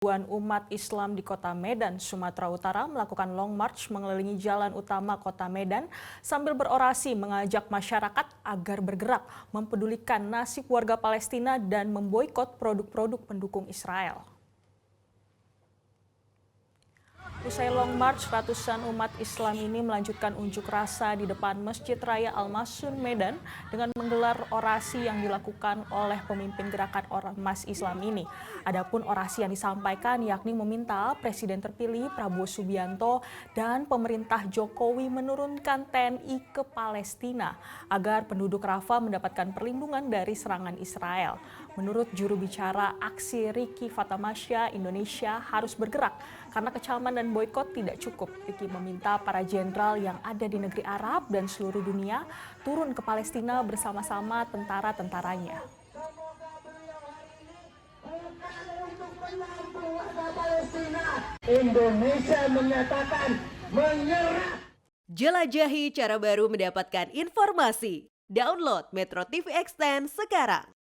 Ribuan umat Islam di kota Medan, Sumatera Utara melakukan long march mengelilingi jalan utama kota Medan sambil berorasi mengajak masyarakat agar bergerak, mempedulikan nasib warga Palestina dan memboikot produk-produk pendukung Israel. Usai long march, ratusan umat Islam ini melanjutkan unjuk rasa di depan Masjid Raya Al-Masun Medan dengan menggelar orasi yang dilakukan oleh pemimpin gerakan Ormas Islam ini. Adapun orasi yang disampaikan yakni meminta Presiden terpilih Prabowo Subianto dan pemerintah Jokowi menurunkan TNI ke Palestina agar penduduk Rafah mendapatkan perlindungan dari serangan Israel. Menurut juru bicara aksi Riki Fatamasya, Indonesia harus bergerak karena kecaman dan boikot tidak cukup. Riki meminta para jenderal yang ada di negeri Arab dan seluruh dunia turun ke Palestina bersama-sama tentara-tentaranya. Indonesia menyatakan menyerah. Jelajahi cara baru mendapatkan informasi. Download Metro TV Extend sekarang.